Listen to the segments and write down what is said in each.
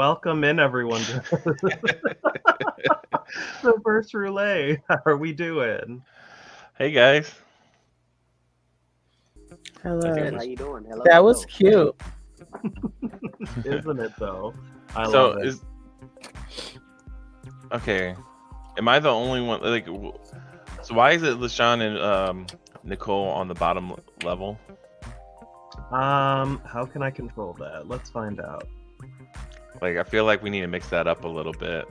welcome in everyone to Diverse Roulette. How are we doing? Hey guys. Hello. Okay. How you doing? Hello. That was cute. Isn't it though? I So love it. okay. Am I the only one? Like, so why is it LaShawn and Nicole on the bottom level? How can I control that? Let's find out. Like, I feel like we need to mix that up a little bit.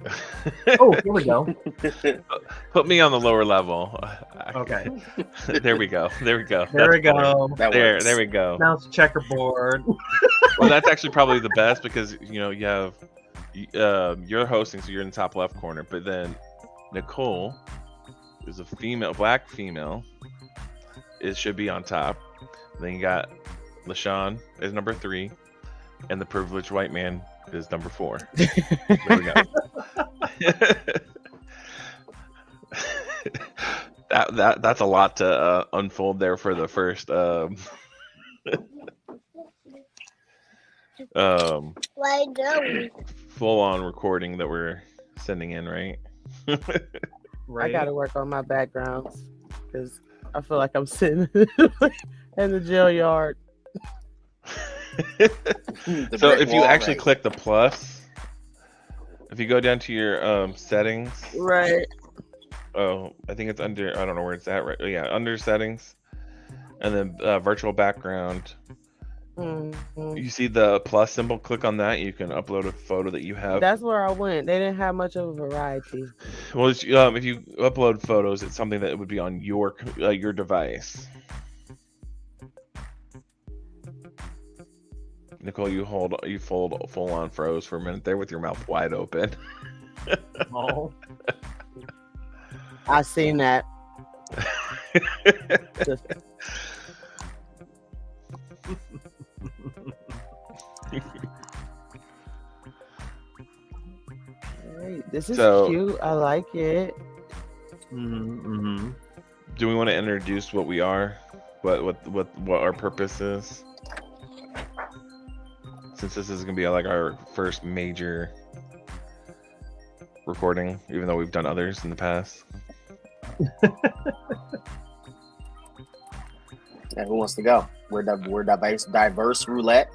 Oh, here we go. Put me on the lower level. Okay. There we go. There we go. There we go. There we go. Now it's checkerboard. Well, that's actually probably the best because you have you're hosting, so you're in the top left corner. But then Nicole is a female, black female. It should be on top. Then you got LaShawn is number 3, and the privileged white man is number 4. There we go. That's a lot to unfold there for the first full on recording that we're sending in, right? Right. I gotta work on my backgrounds because I feel like I'm sitting in the jail yard. So if you actually click the plus, if you go down to your settings, Right. oh, I think it's under, I don't know where it's at, right? Oh, yeah, under settings, and then virtual background. Mhm. You see the plus symbol, click on that, you can upload a photo that you have. That's where I went. They didn't have much of a variety. Well, it's, if you upload photos, it's something that would be on your device. Nicole, you full on froze for a minute there with your mouth wide open. Oh. I seen that. Hey, this is So- cute. I like it. Mm-hmm. Do we want to introduce what we are, what our purpose is? Since this is gonna be like our first major recording, even though we've done others in the past. And who wants to go? We're diverse roulette.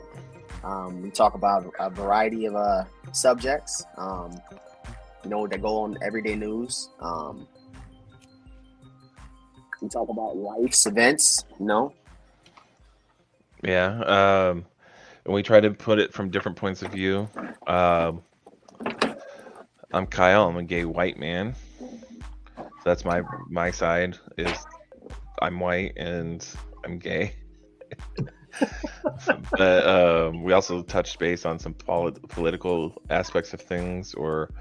We talk about a variety of subjects. That go on everyday news. We talk about life's events. Yeah. And we try to put it from different points of view. I'm Kyle. I'm a gay white man. So that's my side is I'm white and I'm gay. But we also touched base on some political aspects of things or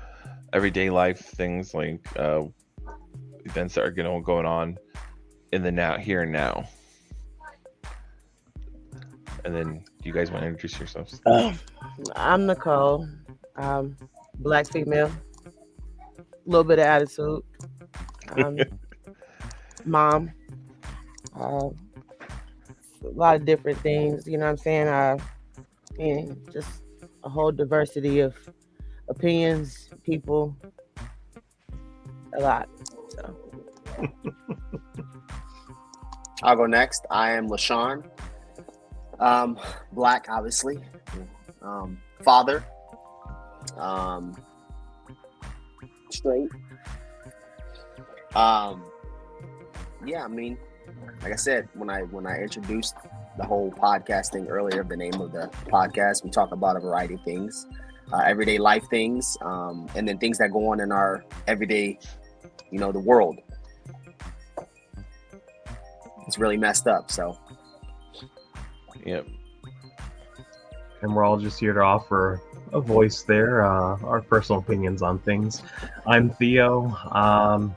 everyday life things like events that are going on in the now, here and now. And then you guys want to introduce yourselves? I'm Nicole. Black female. A little bit of attitude. Mom. A lot of different things. You know what I'm saying? And just a whole diversity of opinions, people. A lot. So. I'll go next. I am LaShawn. Black, obviously. Father. Straight. Yeah, I mean, like I said, when I introduced the whole podcast thing earlier, the name of the podcast, we talk about a variety of things, everyday life things, and then things that go on in our everyday, the world. It's really messed up, so. Yep. And we're all just here to offer a voice there, our personal opinions on things. I'm Theo. I'm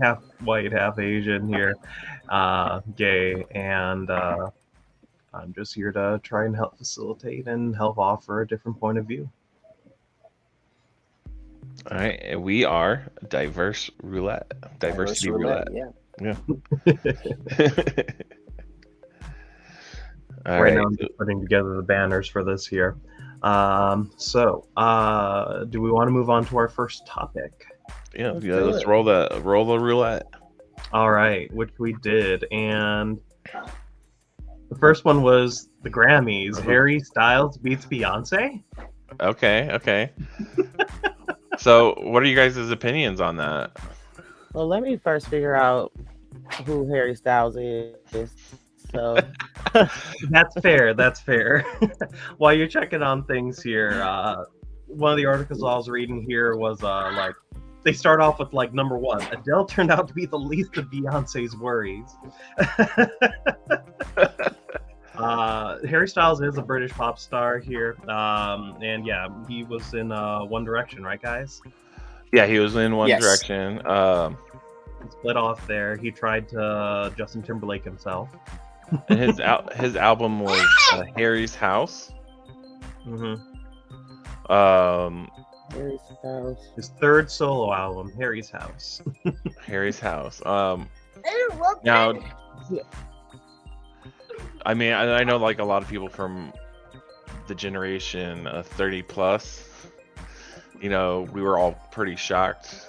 half white, half Asian here, gay, and I'm just here to try and help facilitate and help offer a different point of view. All right, and we are Diverse Roulette. Diversity Roulette. Yeah. Yeah. All Right right. now, I'm just putting together the banners for this year. Do we want to move on to our first topic? Yeah, Let's yeah. do Let's it. roll the roulette. All right, which we did, and the first one was the Grammys. Harry Styles beats Beyonce. Okay, okay. So, what are you guys' opinions on that? Well, let me first figure out who Harry Styles is. So, That's fair. That's fair. While you're checking on things here, one of the articles I was reading here was like they start off with like number one. Adele turned out to be the least of Beyonce's worries. Harry Styles is a British pop star here, and yeah, he was in One Direction, right, guys? Yeah, he was in One Yes. Direction. He split off there. He tried to Justin Timberlake himself. And his album was Harry's House. Mm-hmm. Harry Styles. His third solo album, Harry's House. Harry's House. Now, I mean, I know like a lot of people from the generation 30 plus. You know, we were all pretty shocked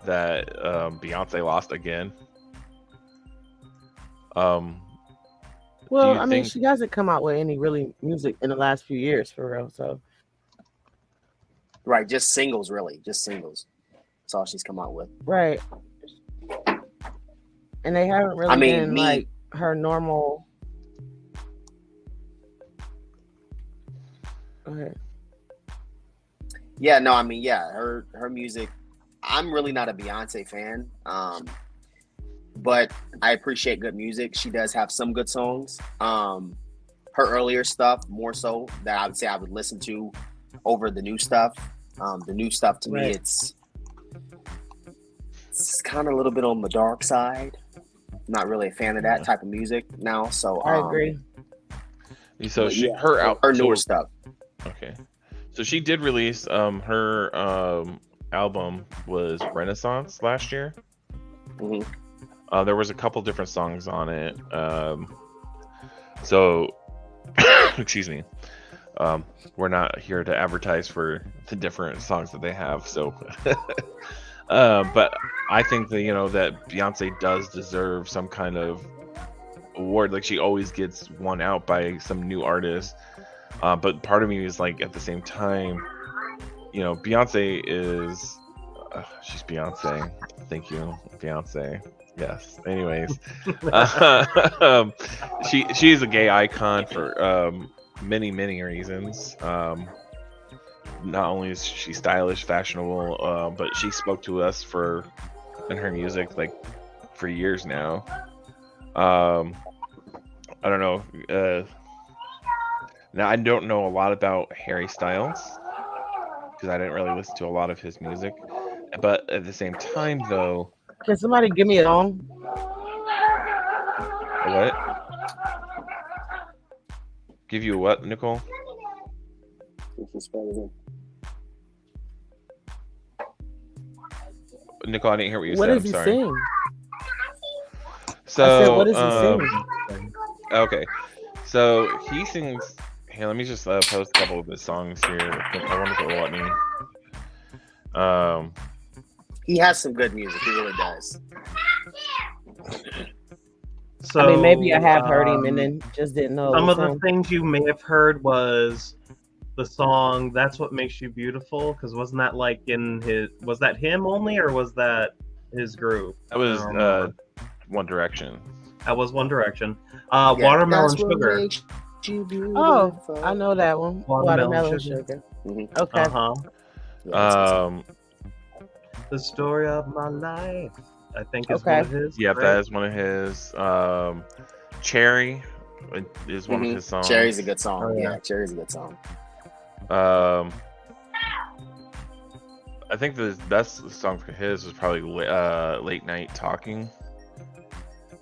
that Beyonce lost again. Well, you I mean, think- she hasn't come out with any really music in the last few years, for real. So, Right, just singles, really, just singles. That's all she's come out with. right. And they haven't really I mean, been like her normal. Go ahead. Yeah, no, I mean, yeah, her music. I'm really not a Beyonce fan, but I appreciate good music. She does have some good songs. Her earlier stuff, more so, that I would say I would listen to over the new stuff. The new stuff to me, Right. it's kind of a little bit on the dark side. Not really a fan of that type of music now. So I agree. So but she yeah, her her newer stuff. Okay. So she did release her album was Renaissance last year. Mhm. There was a couple different songs on it. So excuse me. We're not here to advertise for the different songs that they have. So but I think that, you know, that Beyonce does deserve some kind of award. Like, she always gets won out by some new artist. But part of me is like, at the same time, you know, Beyonce is she's Beyonce. Thank you, Beyonce. Yes. Anyways, she's a gay icon for many reasons. Not only is she stylish, fashionable, but she spoke to us in her music like for years now. I don't know. Now, I don't know a lot about Harry Styles because I didn't really listen to a lot of his music. But at the same time, though, Can somebody give me a song? what? Give you what, Nicole? Nicole, I didn't hear what you What said. does I'm he sorry. sing? So, I said, what does he sing? Okay, so he sings. Here, let me just post a couple of his songs here. I wonder if it will let me. He has some good music. He really does. So, I mean, maybe I have heard him and then just didn't know. Some it of was the him. things you may have heard was the song "That's What Makes You Beautiful," because wasn't that like in his? Was that him only, or was that his group? That was I don't remember. One Direction. That was One Direction. Yeah, Watermelon that's what Sugar. makes you Oh, beautiful. I know that one. Watermelon Watermelon Sugar. sugar. Mhm. Okay. Uh-huh. Yeah, that's a good song. The Story of My Life, I think, is Okay. one of his. Yeah, right? that is one of his. Cherry is one of Mhm. his songs. Cherry's a good song. Oh, yeah. Yeah, Cherry's a good song. I think the best song for his was probably Late Night Talking.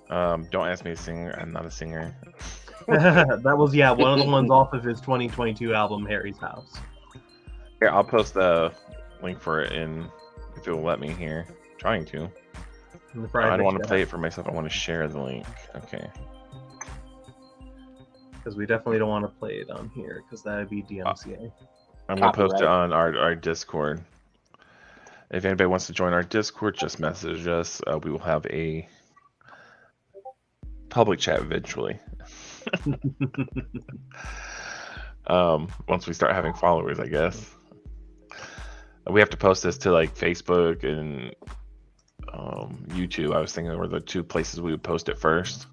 Don't ask me to sing. I'm not a singer. That was one of the ones off of his 2022 album, Harry's House. Here, I'll post the link for it if it will let me here. Trying to. In the I private don't want to chat. play it for myself. I want to share the link. Okay. because we definitely don't want to play it on here because that would be DMCA. I'm gonna post it Copyright. on our Discord. If anybody wants to join our Discord, just message us. We will have a public chat eventually. Once we start having followers, I guess. We have to post this to like Facebook and YouTube. I was thinking were the two places we would post it first,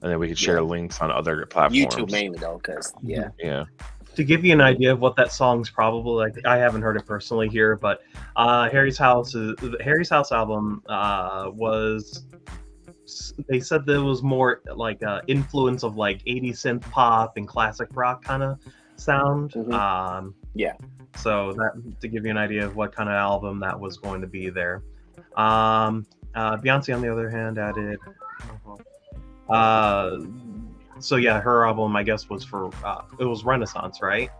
and then we could share links on other platforms. YouTube mainly though, because yeah. To give you an idea of what that song's probably like, I haven't heard it personally here, but Harry's House album was. They said there was more like influence of like 80s synth pop and classic rock kind of sound. Yeah. So that to give you an idea of what kind of album that was going to be there. Beyonce, on the other hand, added. So yeah, her album I guess was for it was Renaissance, right?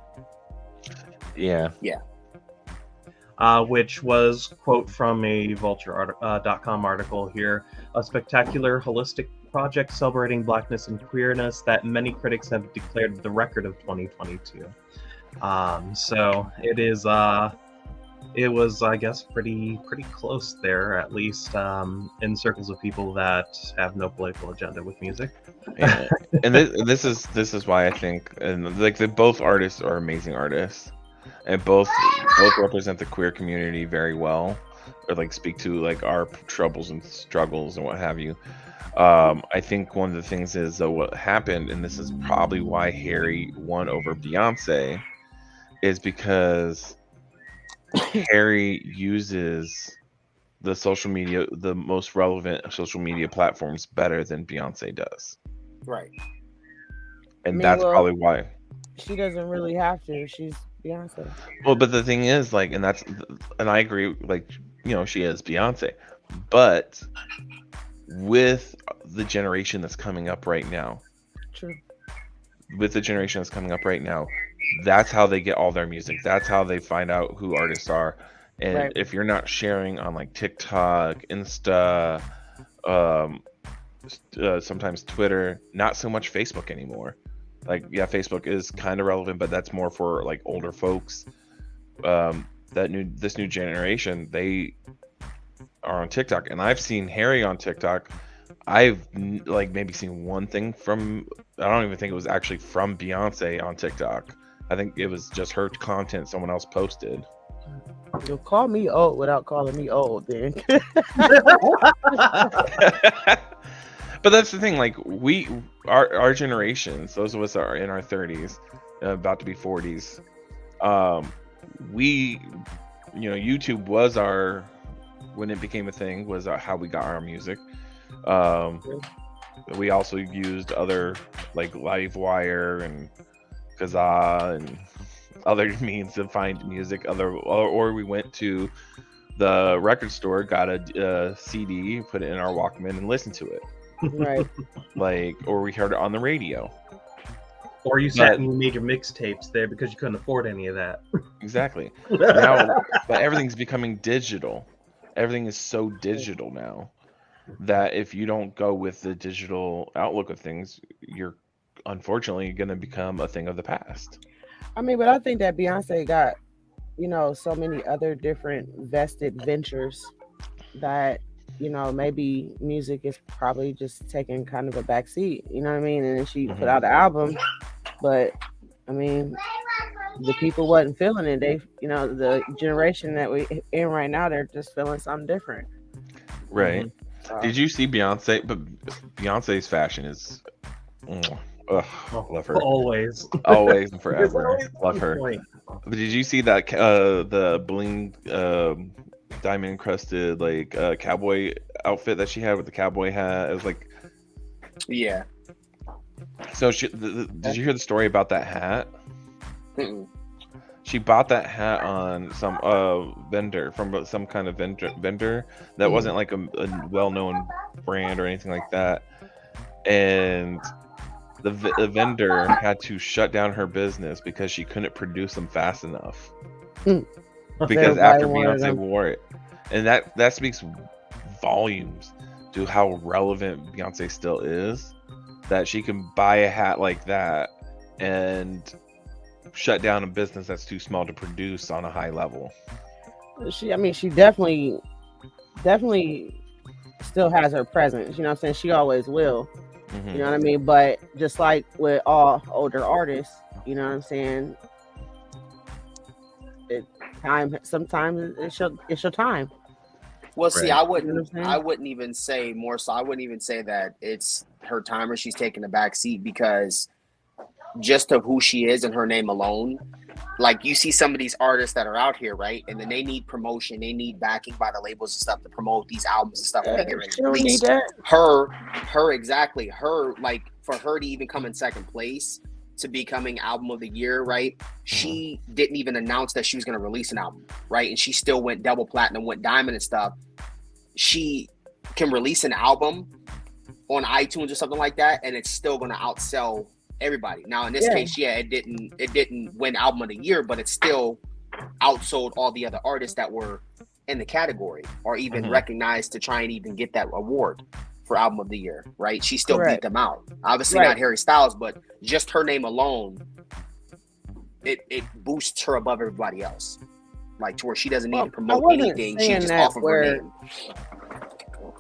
Yeah. Which was quote from a Vulture.com article here, a spectacular holistic project celebrating blackness and queerness that many critics have declared the record of 2022. So it is it was I guess pretty close there, at least in circles of people that have no political agenda with music. Yeah. And this is why I think, and like both artists are amazing artists, and both represent the queer community very well, or like speak to like our troubles and struggles and what have you. I think one of the things is what happened, and this is probably why Harry won over Beyonce, is because Harry uses the social media, the most relevant social media platforms better than Beyonce does. Right. And that's probably why. She doesn't really have to. She's Beyonce. Well, but the thing is, like, and I agree, like, you know, she is Beyonce, but with the generation that's coming up right now, that's how they get all their music. That's how they find out who artists are. And if you're not sharing on like TikTok, Insta, sometimes Twitter, not so much Facebook anymore. Like, yeah, Facebook is kind of relevant, but that's more for like older folks. This new generation, they are on TikTok, and I've seen Harry on TikTok. I've like maybe seen one thing from, I don't even think it was actually from Beyonce on TikTok. I think it was just her content someone else posted. You'll call me old without calling me old, then. But that's the thing, like our generations, those of us that are in our 30s, about to be 40s, YouTube was when it became a thing, was how we got our music. We also used other like Livewire and Kazaa and other means to find music, or we went to the record store, got a CD, put it in our Walkman and listened to it. Right. Like, or we heard it on the radio. Or you sat and you made your mixtapes there because you couldn't afford any of that. Exactly. Now, but everything's becoming digital. Everything is so digital now that if you don't go with the digital outlook of things, you're unfortunately going to become a thing of the past. I mean, but I think that Beyonce got, so many other different vested ventures that, maybe music is probably just taking kind of a backseat, you know what I mean? And then she put out an album, but I mean, the people wasn't feeling it. They, the generation that we in right now, they're just feeling something different. Right. Did you see Beyonce? But Beyonce's fashion is, love her. Always and forever. Love her. But did you see that the bling diamond encrusted like cowboy outfit that she had with the cowboy hat? It was like, yeah. So did you hear the story about that hat? Mm-mm. She bought that hat on some vendor, from some kind of vendor that wasn't like a well-known brand or anything like that, and the vendor had to shut down her business because she couldn't produce them fast enough. Because after Beyonce wore it, and that speaks volumes to how relevant Beyonce still is. that she can buy a hat like that and shut down a business that's too small to produce on a high level. She definitely still has her presence. You know what I'm saying? She always will. Mm-hmm. You know what I mean? But just like with all older artists, you know what I'm saying? Sometimes it's your time. Well, see, Right. I wouldn't even say more so. I wouldn't even say that it's her time or she's taking the back seat, because just of who she is and her name alone, like you see some of these artists that are out here, right? And then they need promotion, they need backing by the labels and stuff to promote these albums and stuff when they get ready to release. Her exactly. Her, like, for her to even come in second place to becoming album of the year, right? She didn't even announce that she was going to release an album, right? And she still went double platinum, went diamond and stuff. She can release an album on iTunes or something like that, and it's still going to outsell everybody. Now in this case, it didn't win album of the year, but it still outsold all the other artists that were in the category or even recognized to try and even get that award for album of the year, right? She still beat them out. Obviously not Harry Styles, but just her name alone, it boosts her above everybody else, like to where she doesn't need to promote anything. She just off of her name.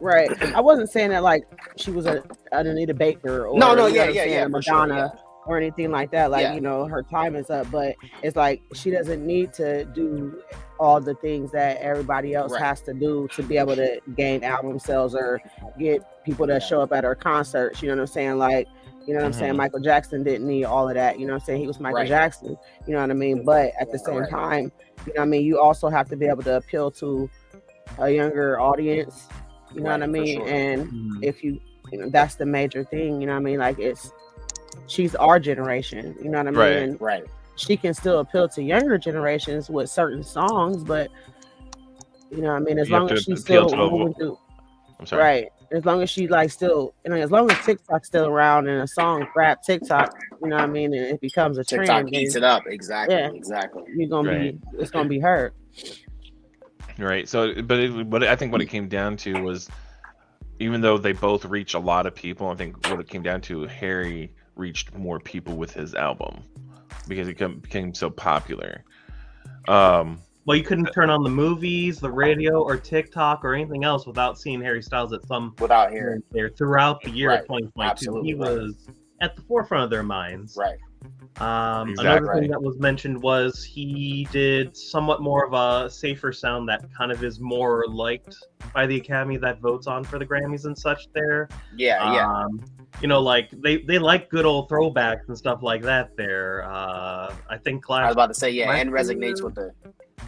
Right. I wasn't saying that like she was an Anita Baker or Madonna or anything like that. Like, you know, her time is up, but it's like she doesn't need to do all the things that everybody else has to do to be able to gain album sales or get people to show up at her concerts. You know what I'm saying? Like, you know what I'm saying? Michael Jackson didn't need all of that. You know what I'm saying? He was Michael Jackson. You know what I mean? But at the same time, you know what I mean? You also have to be able to appeal to a younger audience. You know what I mean? Sure. And if you know, that's the major thing, you know what I mean? Like she's our generation, you know what I mean? Right. She can still appeal to younger generations with certain songs, but you know what I mean? As long as she's still moving through. I'm sorry. Right. As long as she like still, you know, as long as TikTok's still around and a song grab TikTok, you know what I mean? And it becomes a TikTok trend. TikTok eats it up. Exactly. You're going to be, it's going to be heard. Right. So, but I think what it came down to was, even though they both reach a lot of people, I think what it came down to, Harry reached more people with his album because it became so popular. Well, you couldn't turn on the movies, the radio, or TikTok or anything else without seeing Harry Styles without hearing there throughout the year of 2022. Absolutely. He was at the forefront of their minds. Right. Another thing that was mentioned was he did somewhat more of a safer sound that kind of is more liked by the Academy that votes on for the Grammys and such there. You know, like they like good old throwbacks and stuff like that there. I think I was about to say, and resonates with the...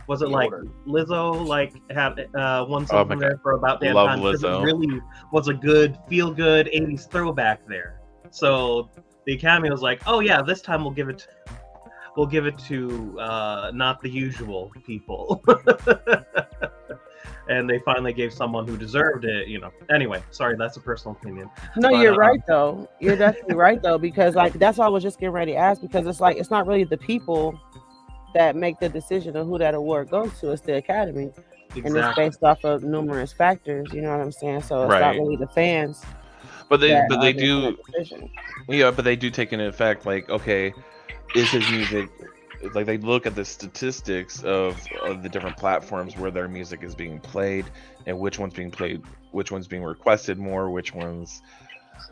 Was it like Lizzo had won something there for about that time? Lizzo. It really was a good, feel-good 80s throwback there. So the Academy was like, "Oh yeah, this time we'll give it to not the usual people," and they finally gave someone who deserved it. You know. Anyway, sorry, that's a personal opinion. No, you're right though. You're definitely right though, because like that's why I was just getting ready to ask, because it's like it's not really the people that make the decision of who that award goes to. It's the Academy, and it's based off of numerous factors. You know what I'm saying? So it's not really the fans. But they do take into effect, like, okay, is his music, like they look at the statistics of the different platforms where their music is being played and which one's being played, which one's being requested more, which one's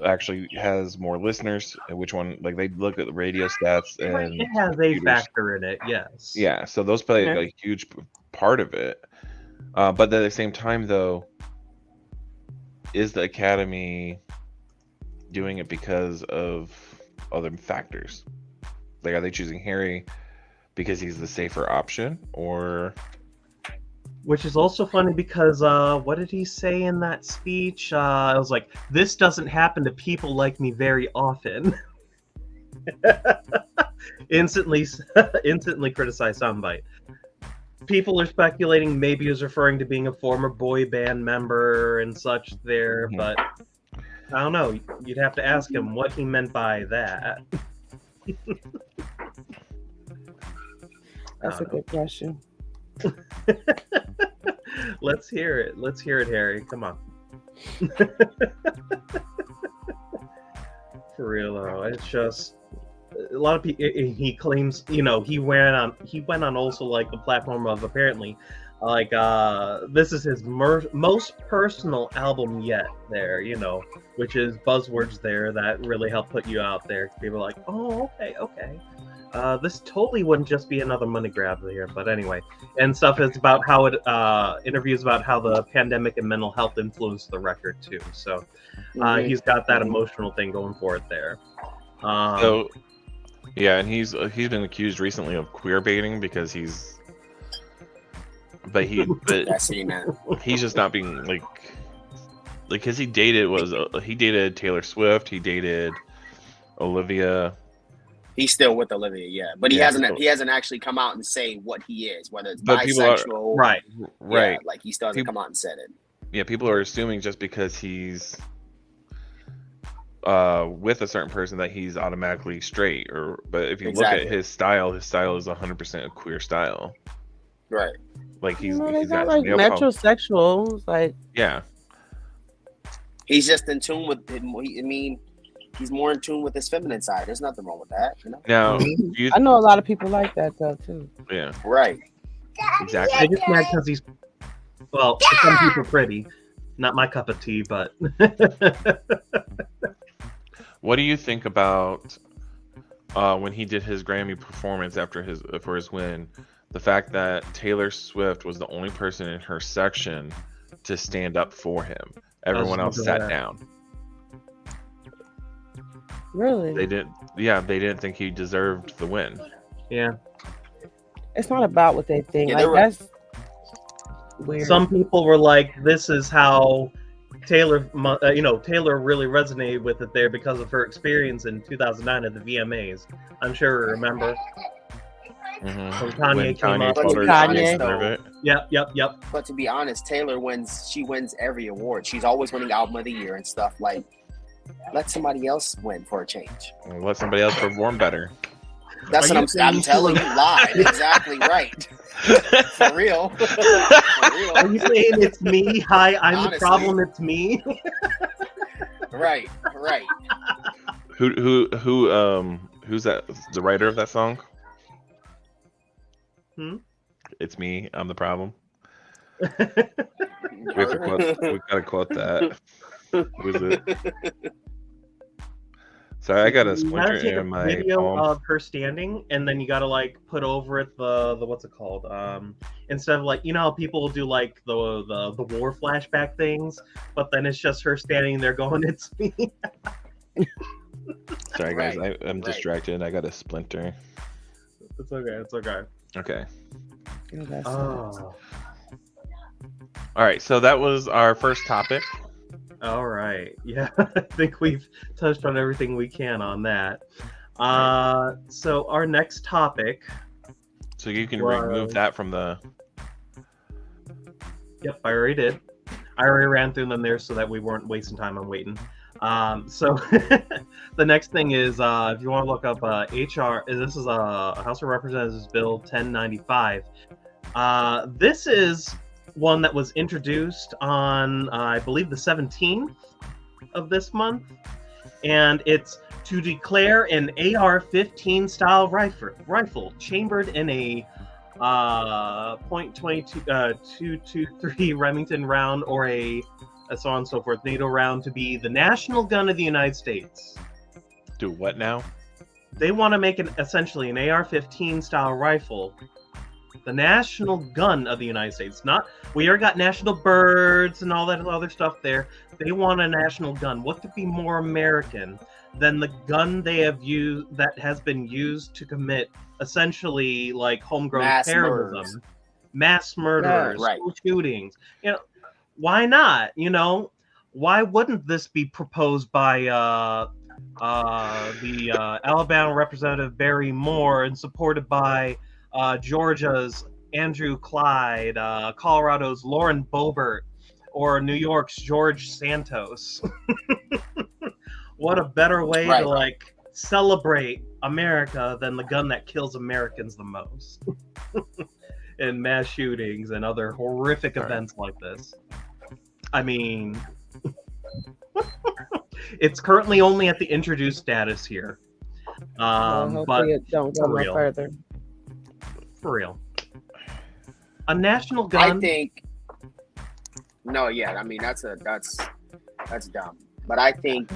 actually has more listeners, and which one, like they look at the radio stats, and it has a factor in it. Yes. Yeah, so those play a huge part of it. But at the same time though, is the Academy doing it because of other factors? Like, are they choosing Harry because he's the safer option, or? Which is also funny because what did he say in that speech? I was like, "This doesn't happen to people like me very often." instantly criticized soundbite. People are speculating maybe he was referring to being a former boy band member and such there, but I don't know. You'd have to ask him what he meant by that. That's a good question. Let's hear it. Let's hear it, Harry. Come on. For real though, it's just a lot of people. He claims, he went on also like the platform of apparently, like this is his most personal album yet. There, which is buzzwords there that really help put you out there. People are like, oh, okay. This totally wouldn't just be another money grab here, but anyway, and stuff is about how it interviews about how the pandemic and mental health influenced the record too. So he's got that emotional thing going for it there. So yeah, and he's been accused recently of queer baiting because he's just not being like because he dated Taylor Swift, he dated Olivia. He's still with Olivia, yeah, but he hasn't actually come out and say what he is, whether it's but bisexual, right. Yeah, like he still hasn't come out and said it. Yeah, people are assuming just because he's with a certain person that he's automatically straight, but if you look at his style is 100% a queer style, right? Like he's not got like metrosexual, like yeah, he's just in tune with him. He's more in tune with his feminine side. There's nothing wrong with that. Now, I know a lot of people like that though too. Yeah. Right. Exactly. I just mad because he's some people pretty. Not my cup of tea, but. What do you think about when he did his Grammy performance for his win? The fact that Taylor Swift was the only person in her section to stand up for him. Everyone else sat down. Really? They didn't think he deserved the win. Yeah. It's not about what they think. Yeah, that's weird. Some people were like, "This is how Taylor, Taylor really resonated with it there because of her experience in 2009 at the VMAs." I'm sure you remember. Mm-hmm. When Kanye came up. told her Kanye. to Yep. But to be honest, Taylor wins. She wins every award. She's always winning Album of the Year and stuff. Like, let somebody else win for a change. Let somebody else perform better. That's what I'm telling you live. Exactly right. For real. For real. Are you saying it's me? Hi, I'm Honestly. the problem. It's me. Right. Who's that? The writer of that song? It's me. I'm the problem. We gotta quote that. Who is it? Sorry, I got a splinter in my video palm. of her standing, and then you gotta like put over it the what's it called? Instead of like how people will do like the war flashback things, but then it's just her standing there going, "It's me." Sorry guys, I'm distracted. I got a splinter. It's okay. Okay. Oh. All right, so that was our first topic. All right. Yeah, I think we've touched on everything we can on that. So our next topic. So you can remove that from the. Yep, I already did. I already ran through them there so that we weren't wasting time on waiting. So the next thing is if you want to look up HR, this is a House of Representatives Bill 1095. This is one that was introduced on, I believe, the 17th of this month, and it's to declare an AR-15 style rifle chambered in a .22 223 Remington round or a so on and so forth NATO round to be the national gun of the United States. Do what now? They want to make essentially an AR-15 style rifle the national gun of the United States. We already got national birds and all that other stuff there. They want a national gun. What could be more American than the gun they have used that has been used to commit essentially like homegrown terrorism, mass murderers, school shootings? Why not? Why wouldn't this be proposed by the Alabama Representative Barry Moore and supported by Georgia's Andrew Clyde, Colorado's Lauren Boebert, or New York's George Santos? What a better way to celebrate America than the gun that kills Americans the most in mass shootings and other horrific events like this. I mean, It's currently only at the introduced status here. Well, But hopefully it don't go for no real. further. For real. A national I gun. think no, yeah, I mean that's dumb. But I think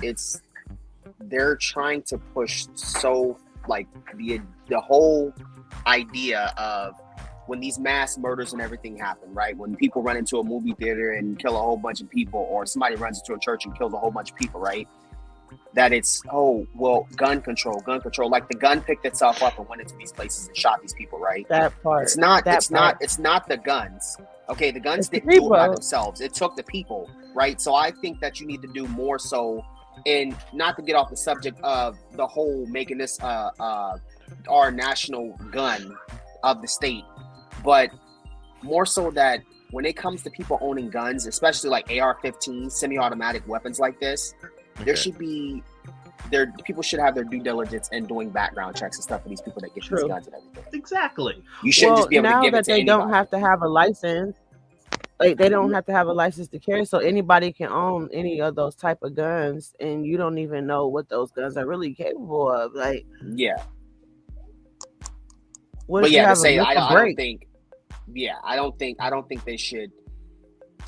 they're trying to push so like the whole idea of when these mass murders and everything happen, right? When people run into a movie theater and kill a whole bunch of people, or somebody runs into a church and kills a whole bunch of people, right? That it's, oh, well, gun control. Like the gun picked itself up and went into these places and shot these people, right? That part. It's not the guns. Okay, the guns didn't do it by themselves. It took the people, right? So I think that you need to do more so, and not to get off the subject of the whole making this our national gun of the state, but more so that when it comes to people owning guns, especially like AR-15, semi-automatic weapons like this, there should be people should have their due diligence in doing background checks and stuff for these people that get these guns and everything. Exactly. You shouldn't just be able to give it to anybody. Now that they don't have to have a license, like they don't have to have a license to carry, so anybody can own any of those type of guns, and you don't even know what those guns are really capable of. Like, yeah. But yeah, to say I don't think they should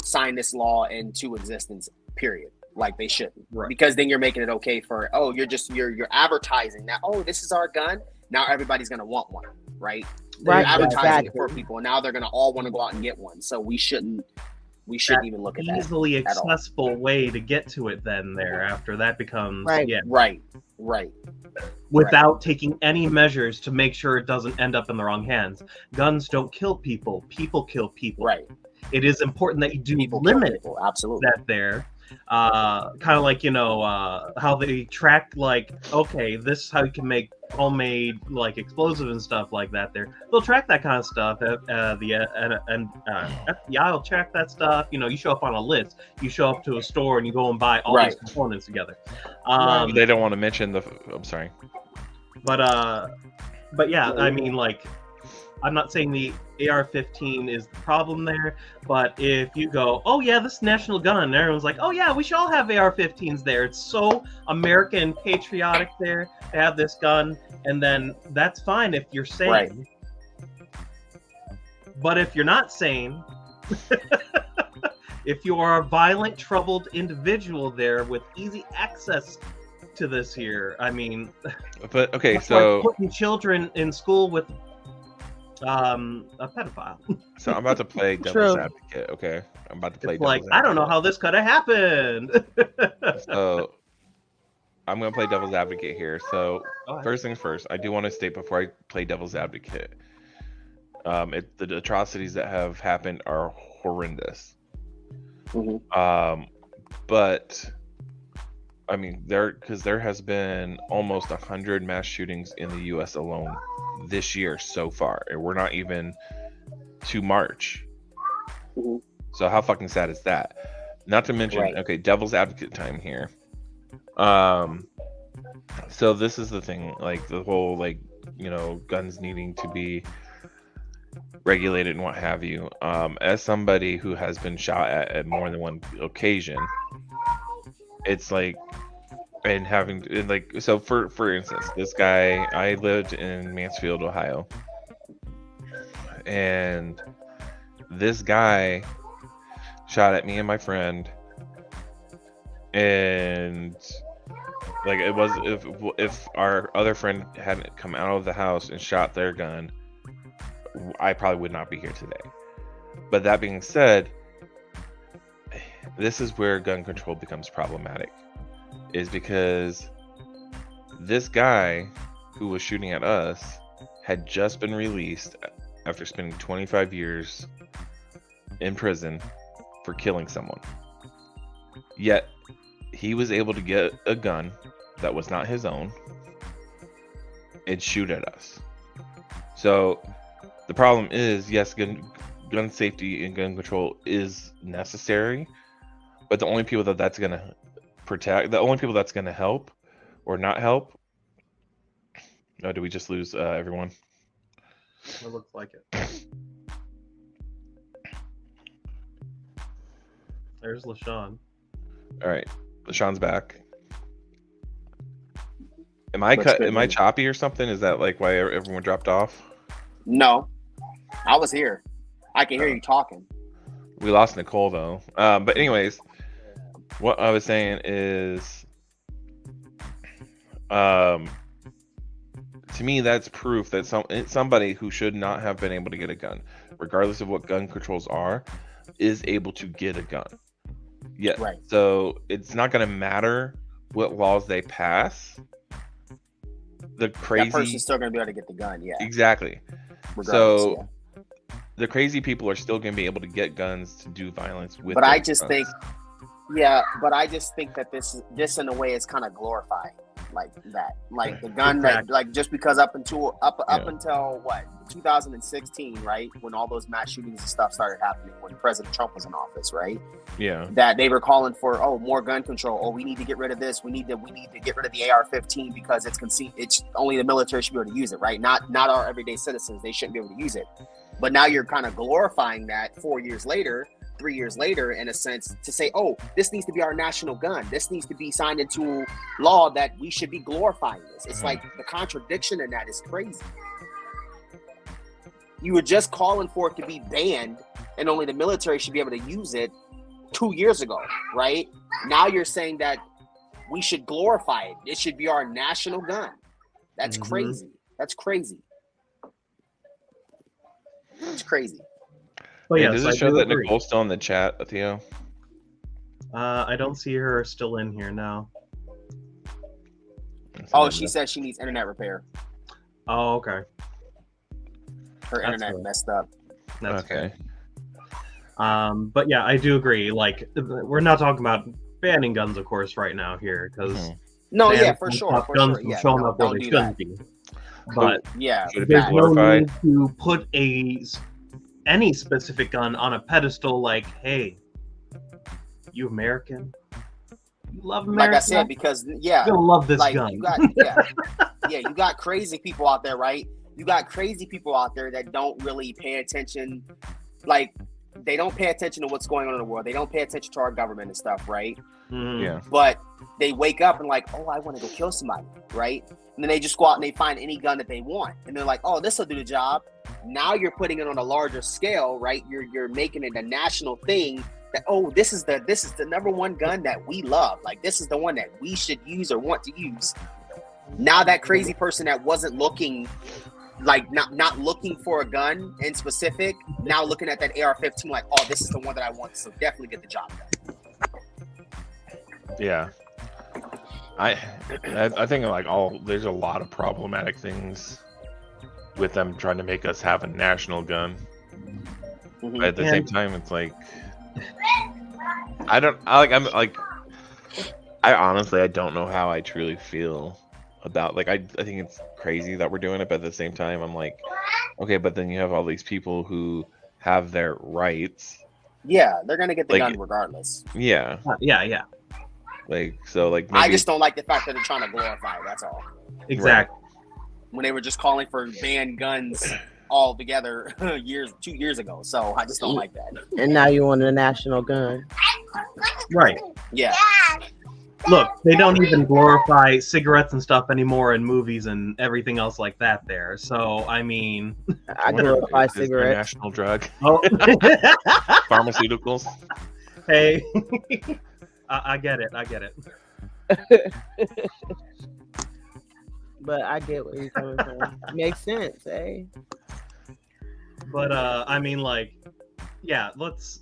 sign this law into existence. Period. Like they shouldn't, right? Because then you're making it okay for you're advertising that this is our gun. Now everybody's gonna want one, right? Right. You're advertising it for people, and now they're gonna all want to go out and get one. So we shouldn't even look at that. Easily accessible way to get to it. Then after that becomes right. Without taking any measures to make sure it doesn't end up in the wrong hands. Guns don't kill people. People kill people. Right. It is important that you do limit absolutely that there. Kind of like how they track, like, okay, this is how you can make homemade like explosive and stuff like that. They'll track that kind of stuff. The FBI will track that stuff. You show up on a list. You show up to a store and you go and buy all these components together. They don't want to mention I'm sorry. But yeah, I mean, like, I'm not saying the AR-15 is the problem there, but if you go, oh yeah, this national gun, and everyone's like, oh yeah, we should all have AR-15s there. It's so American patriotic there to have this gun, and then that's fine if you're sane. Right. But if you're not sane, if you are a violent, troubled individual there with easy access to this here, I mean, but okay, so like putting children in school with a pedophile. So I'm about to play devil's advocate. Okay, I'm about to play. Like, I don't know how this could have happened. So I'm gonna play devil's advocate here. So first things first, I do want to state before I play devil's advocate, the atrocities that have happened are horrendous. Mm-hmm. But I mean, there has been almost 100 mass shootings in the U.S. alone this year so far, and we're not even to March. Mm-hmm. So how fucking sad is that? Not to mention, okay, devil's advocate time here. So this is the thing, like the whole, like, guns needing to be regulated and what have you. As somebody who has been shot at more than one occasion, it's like, and so for instance, this guy, I lived in Mansfield, Ohio, and this guy shot at me and my friend, and like, it was, if our other friend hadn't come out of the house and shot their gun, I probably would not be here today. But that being said, this is where gun control becomes problematic, is because this guy who was shooting at us had just been released after spending 25 years in prison for killing someone. Yet he was able to get a gun that was not his own and shoot at us. So the problem is, yes, gun safety and gun control is necessary, but the only people that's going to protect, the only people that's going to help or not help. Oh, did we just lose everyone? It looks like it. There's LaShawn. All right, LaShawn's back. Am I Which cut? could Am I be- choppy or something? Is that like why everyone dropped off? No, I was here. I can hear you talking. We lost Nicole though. But anyways, what I was saying is, to me, that's proof that somebody who should not have been able to get a gun, regardless of what gun controls are, is able to get a gun. Yeah. Right. So it's not going to matter what laws they pass. The That crazy person's still gonna be able to get the gun. Yeah. exactly. Regardless, So the crazy people are still going to be able to get guns to do violence with. But those I just guns. think, yeah, but I just think that this in a way is kind of glorifying like that, like the gun that, like, just because up until what 2016, right, when all those mass shootings and stuff started happening, when President Trump was in office, right, Yeah. that they were calling for more gun control. Oh, we need to get rid of this. We need to get rid of the AR-15 because it's only the military should be able to use it, right? Not our everyday citizens. They shouldn't be able to use it. But now you're kind of glorifying that 4 years later, 3 years later, in a sense, to say, oh, this needs to be our national gun. This needs to be signed into law that we should be glorifying this. It's like the contradiction in that is crazy. You were just calling for it to be banned and only the military should be able to use it 2 years ago, right? Now you're saying that we should glorify it. It should be our national gun. That's crazy. That's crazy. It's crazy. But yes, does I it show do that agree. Nicole's still in the chat, Theo? I don't see her still in here now. Oh, she said she needs internet repair. Oh, okay. Her That's internet cool. messed up. That's okay. But yeah, I do agree. Like, we're not talking about banning guns, of course, right now here, because No, yeah, for sure. guns For from sure. Yeah, showing up where don't they do shouldn't that. be. But Yeah, Should it be there's no glorified? need to put any specific gun on a pedestal. Like, hey, you American, you love America. like I said, because you're gonna love this like gun. you got you got crazy people out there, right? You got crazy people out there that don't really pay attention. Like, they don't pay attention to what's going on in the world. They don't pay attention to our government and stuff, right? Yeah. But they wake up and like, oh, I want to go kill somebody, right? And then they just go out and they find any gun that they want, and they're like, oh, this will do the job. Now you're putting it on a larger scale, right? You're making it a national thing. That, oh, this is the number one gun that we love. Like, this is the one that we should use or want to use. Now that crazy person that wasn't looking, like not looking for a gun in specific, now looking at that AR-15 like, oh, this is the one that I want, so definitely get the job done. Yeah. I think like there's a lot of problematic things with them trying to make us have a national gun. Mhm. But at the same time, it's like I honestly I don't know how I truly feel about, like, I think it's crazy that we're doing it, but at the same time I'm like, okay, but then you have all these people who have their rights. Yeah, they're gonna get the Like, gun regardless. Yeah. Yeah, Like, so like maybe, I just don't like the fact that they're trying to glorify it. That's all. exactly. When they were just calling for banned guns all together 2 years ago. So I just don't like that. And now you want a national gun. Right. Yeah. Look, they don't even glorify cigarettes and stuff anymore in movies and everything else like that there. So, I mean... I glorify is there a cigarettes. national drug, Oh. pharmaceuticals. Hey, I get it. But I get where you're coming from. Makes sense, eh? But I mean, like, yeah, let's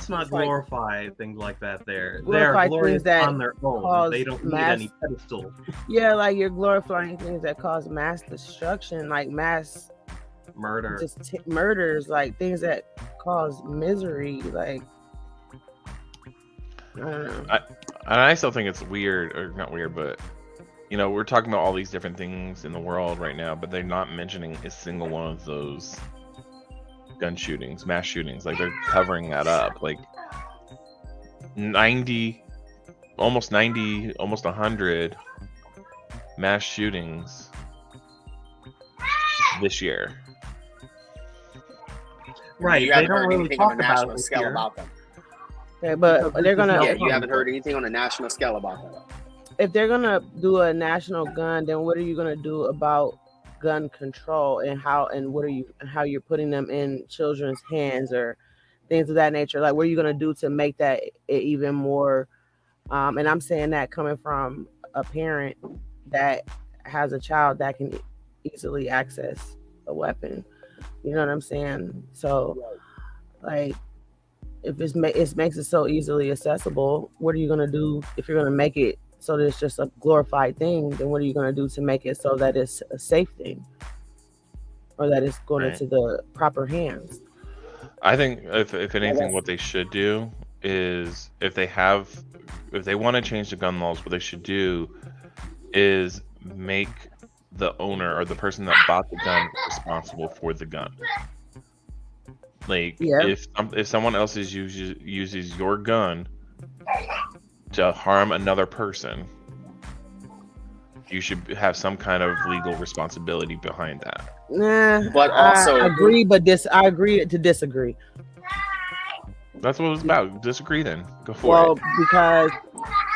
not glorify things like that. They're Glorify glorious things that on their own. cause They don't need mass- any pedestal. Yeah, like you're glorifying things that cause mass destruction, like mass Murder. just murders, like things that cause misery. Like, I don't know. And I still think it's weird, or not weird, but you know, we're talking about all these different things in the world right now, but they're not mentioning a single one of those gun shootings, mass shootings. Like, they're covering that up. Like almost 100 mass shootings this year. Right. You They haven't don't heard really anything on talk a about national it scale here. about them. Okay, but they're gonna. Yeah, you haven't heard anything on a national scale about them. if they're gonna do a national gun, then what are you gonna do about gun control and how you're putting them in children's hands or things of that nature? Like, what are you gonna do to make that even more? And I'm saying that coming from a parent that has a child that can easily access a weapon. You know what I'm saying? So, like, if it makes it so easily accessible, what are you gonna do if you're gonna make it so that it's just a glorified thing? Then what are you gonna do to make it so that it's a safe thing, or that it's going into the proper hands? I think if anything, what they should do is if they want to change the gun laws, what they should do is make the owner or the person that bought the gun responsible for the gun. Like, if someone else uses your gun to harm another person, you should have some kind of legal responsibility behind that. Nah, but also I agree, but I agree to disagree. That's what it was about. Disagree then. Go for it. Because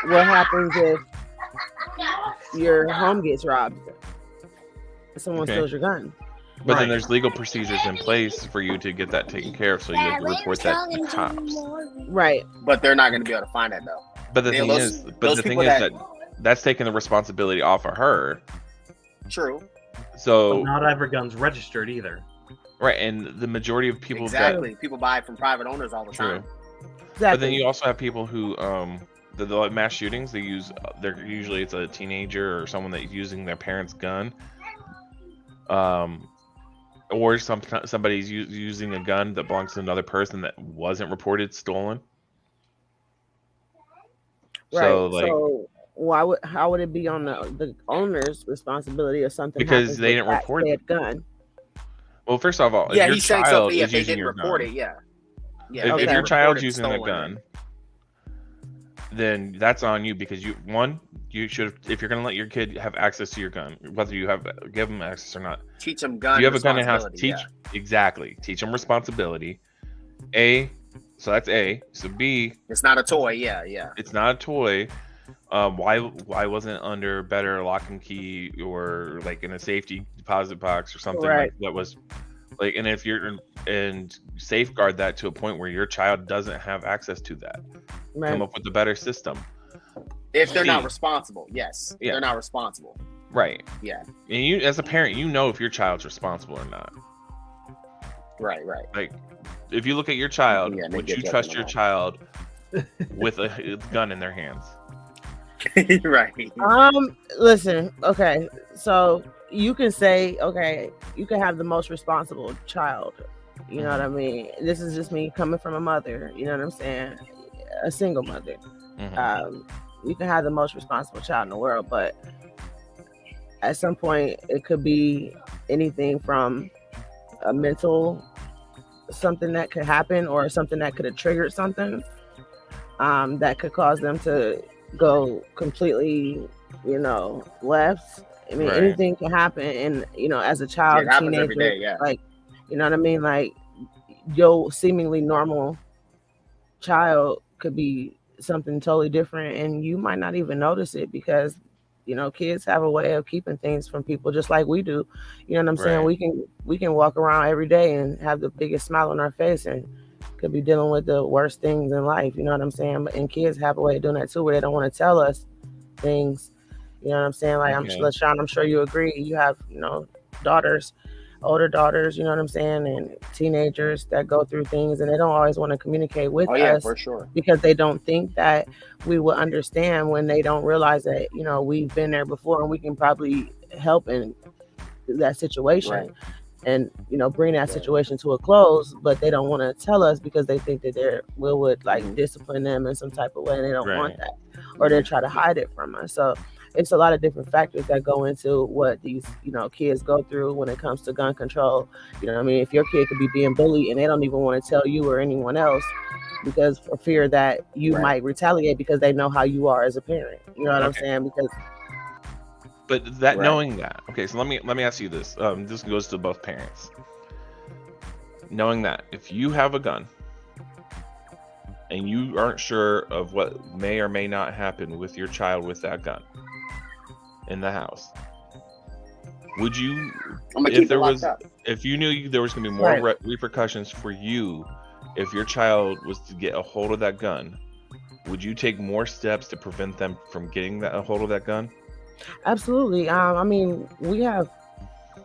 what happens if your home gets robbed? Someone steals your gun. But then there's legal procedures in place for you to get that taken care of, so you have to report that to the cops. Right. But they're not going to be able to find that, though. But the thing is that that's taking the responsibility off of her. True. So but not every gun's registered either. Right, and the majority of people people buy from private owners all the time. Exactly. But then you also have people who the mass shootings, usually it's a teenager or someone that's using their parents' gun. Or somebody's using a gun that belongs to another person that wasn't reported stolen. Right. So how would it be on the owner's responsibility or something? Because they didn't report that gun. Well, first of all, yeah, if your he's saying child if is they using didn't your report gun, it, yeah. If your child's using a gun, then that's on you, because you should, if you're gonna let your kid have access to your gun, whether you give them access or not, teach them gun. You have a gun in house. Exactly. Teach them responsibility. So that's A. So B. It's not a toy. Yeah. It's not a toy. Why wasn't it under better lock and key, or like in a safety deposit box or something like that was like, and if you're and safeguard that to a point where your child doesn't have access to that. Come up with a better system. If they're not responsible, yes. They're not responsible. Right. Yeah. And you, as a parent, you know if your child's responsible or not. Right. Like, if you look at your child, would you trust your child with a gun in their hands? Right. Listen, okay. So you can say, okay, you can have the most responsible child. You know what I mean? This is just me coming from a mother. You know what I'm saying? A single mother. You can have the most responsible child in the world, but at some point it could be anything from a mental something that could happen, or something that could have triggered something that could cause them to go completely, left. I mean, anything can happen, and as a child, teenager, every day, like, you know what I mean? Like, your seemingly normal child could be something totally different, and you might not even notice it, because kids have a way of keeping things from people just like we do. You know what I'm saying? We can walk around every day and have the biggest smile on our face and could be dealing with the worst things in life. You know what I'm saying? And kids have a way of doing that too, where they don't want to tell us things. You know what I'm saying? Like, LaShawn, I'm sure you agree. You have, daughters, older daughters, you know what I'm saying, and teenagers that go through things, and they don't always want to communicate with us, for sure, because they don't think that we will understand, when they don't realize that we've been there before, and we can probably help in that situation, and bring that situation to a close. But they don't want to tell us because they think that we would like discipline them in some type of way, and they don't want that, or they try to hide it from us. So it's a lot of different factors that go into what these, kids go through when it comes to gun control. You know what I mean? If your kid could be being bullied and they don't even want to tell you or anyone else, because for fear that you might retaliate, because they know how you are as a parent. You know what I'm saying? But that knowing that, okay, so let me ask you this. This goes to both parents. Knowing that if you have a gun and you aren't sure of what may or may not happen with your child with that gun, in the house, would you, I'm gonna if keep it there locked was, up. if you knew there was going to be more Right. repercussions for you if your child was to get a hold of that gun, would you take more steps to prevent them from getting a hold of that gun? Absolutely. I mean, we have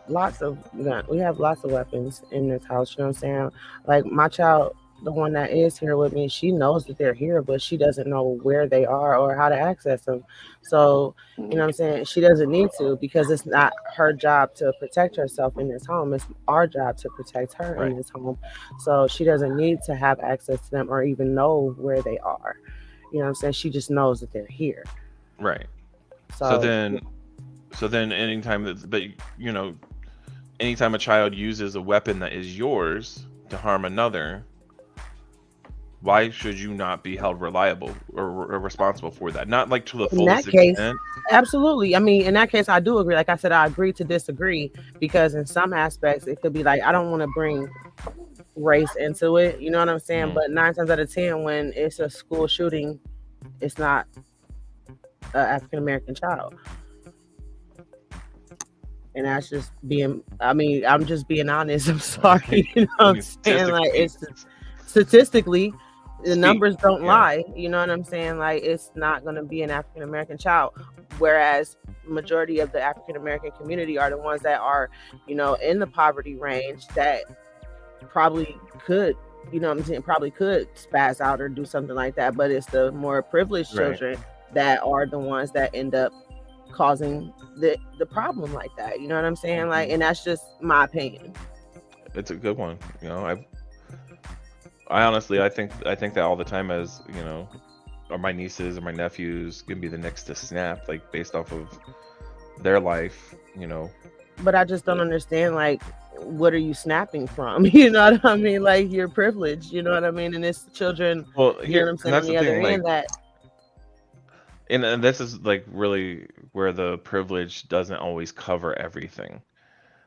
lots of weapons in this house. You know what I'm saying? Like my child, the one that is here with me, she knows that they're here, but she doesn't know where they are or how to access them. So, you know what I'm saying? She doesn't need to, because it's not her job to protect herself in this home. It's our job to protect her in Right. this home. So she doesn't need to have access to them or even know where they are. You know what I'm saying? She just knows that they're here. Right. So, So then anytime that, but you know, anytime a child uses a weapon that is yours to harm another, why should you not be held reliable or responsible for that? Not like to the in fullest that case, extent. absolutely. I mean, in that case, I do agree. Like I said, I agree to disagree, because in some aspects, it could be like, I don't want to bring race into it. You know what I'm saying? Mhm. But 9 times out of 10, when it's a school shooting, it's not an African American child. And that's just being, I mean, I'm just being honest. I'm sorry. You know what I'm saying? Like, it's statistically, the numbers don't lie. You know what I'm saying? Like, it's not going to be an African American child. Whereas majority of the African American community are the ones that are, you know, in the poverty range, that probably could, you know what I'm saying, probably could spaz out or do something like that. But it's the more privileged children that are the ones that end up causing the problem like that. You know what I'm saying? Like, and that's just my opinion. It's a good one. You know, I honestly, I think that all the time, as you know, or my nieces or my nephews can be the next to snap, like based off of their life, you know. But I just don't understand, like, what are you snapping from? You know what I mean? Like, you're privileged, you know what I mean? And it's children, Well, you know what I'm saying, on the other end, that and this is like really where the privilege doesn't always cover everything,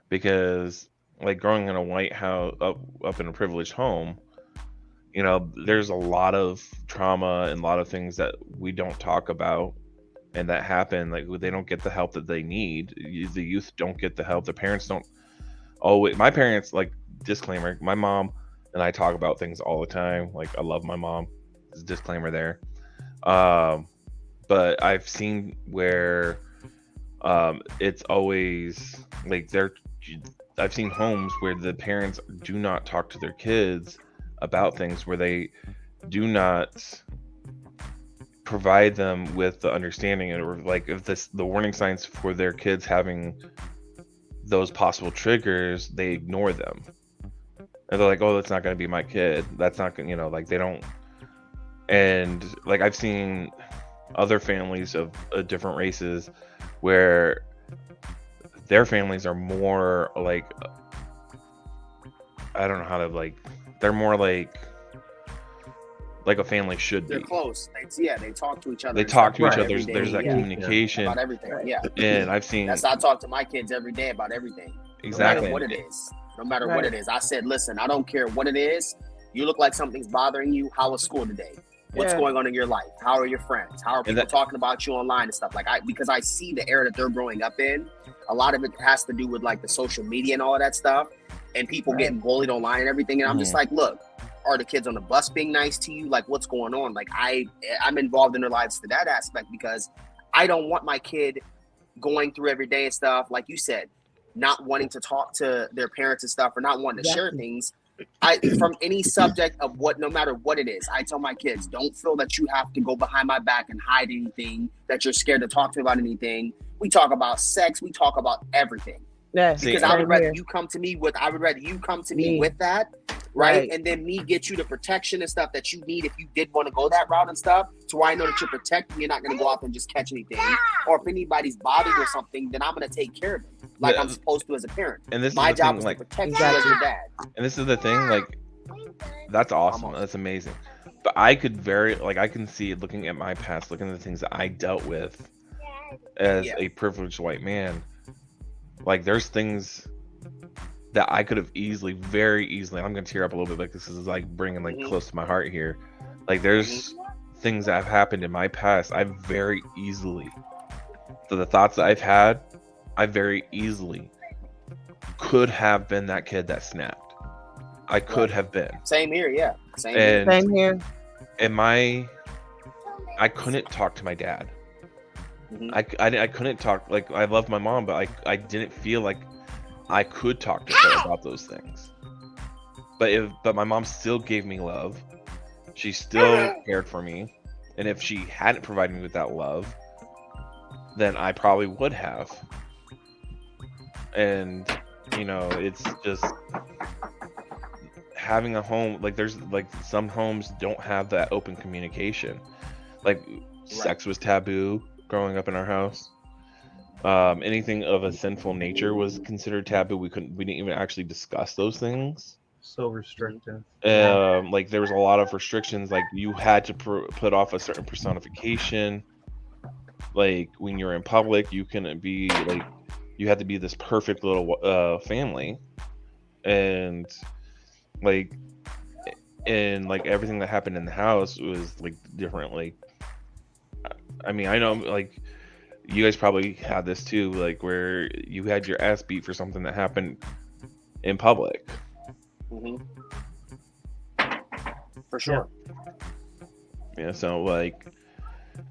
because like growing in a white house, up in a privileged home, you know, there's a lot of trauma and a lot of things that we don't talk about and that happen. Like they don't get the help that they need. The youth don't get the help. The parents don't always. My parents, like, disclaimer, my mom and I talk about things all the time. Like, I love my mom. There's a disclaimer there. But I've seen where it's always like I've seen homes where the parents do not talk to their kids about things, where they do not provide them with the understanding, or like if the warning signs for their kids having those possible triggers, they ignore them. And they're like, oh, that's not going to be my kid. That's not going to, you know, like they don't. And like I've seen other families of different races where their families are more like, I don't know how to, like, they're more like a family should be. They're close. They talk to each other. They talk to each other. Day, There's that communication about everything. Yeah. And I've seen. That's how I talk to my kids every day about everything. Exactly. No matter what it is. No matter what it is. I said, listen, I don't care what it is. You look like something's bothering you. How was school today? What's going on in your life? How are your friends? How are people talking about you online and stuff? Like, because I see the era that they're growing up in. A lot of it has to do with like the social media and all of that stuff, and people getting bullied online and everything. And I'm just like, look, are the kids on the bus being nice to you? Like, what's going on? Like, I'm involved in their lives to that aspect, because I don't want my kid going through every day and stuff, like you said, not wanting to talk to their parents and stuff, or not wanting to share things. From any subject of no matter what it is, I tell my kids, don't feel that you have to go behind my back and hide anything, that you're scared to talk to me about anything. We talk about sex. We talk about everything. Because I would rather you come to me with that, right? And then me get you the protection and stuff that you need if you did want to go that route and stuff, to where I know that you're protected. You're not going to go out and just catch anything. Or if anybody's bothered or something, then I'm going to take care of it, like I'm supposed to as a parent. And this my is job thing, is like, to protect you as your dad. And this is the thing, like, that's awesome. That's amazing. But I can see, looking at my past, looking at the things that I dealt with as a privileged white man, like there's things that I could have very easily, I'm going to tear up a little bit, like this is like bringing like close to my heart here. Like there's things that have happened in my past I very easily the thoughts that I've had, I very easily could have been that kid that snapped. I could have been. Same here, yeah. Same here. And I couldn't talk to my dad. Mhm. I couldn't talk. Like, I love my mom, but I didn't feel like I could talk to her about those things. But my mom still gave me love. She still cared for me. And if she hadn't provided me with that love, then I probably would have. And, you know, it's just having a home, like, there's, like, some homes don't have that open communication. Like, sex was taboo growing up in our house. Anything of a sinful nature was considered taboo. We didn't even actually discuss those things. So restrictive. Like, there was a lot of restrictions. Like, you had to put off a certain personification. Like, when you're in public, you couldn't be like, you had to be this perfect little family, and like everything that happened in the house was like different. Like, I mean, I know, like, you guys probably had this too, like, where you had your ass beat for something that happened in public. Mm-hmm. For sure. Yeah. So, like,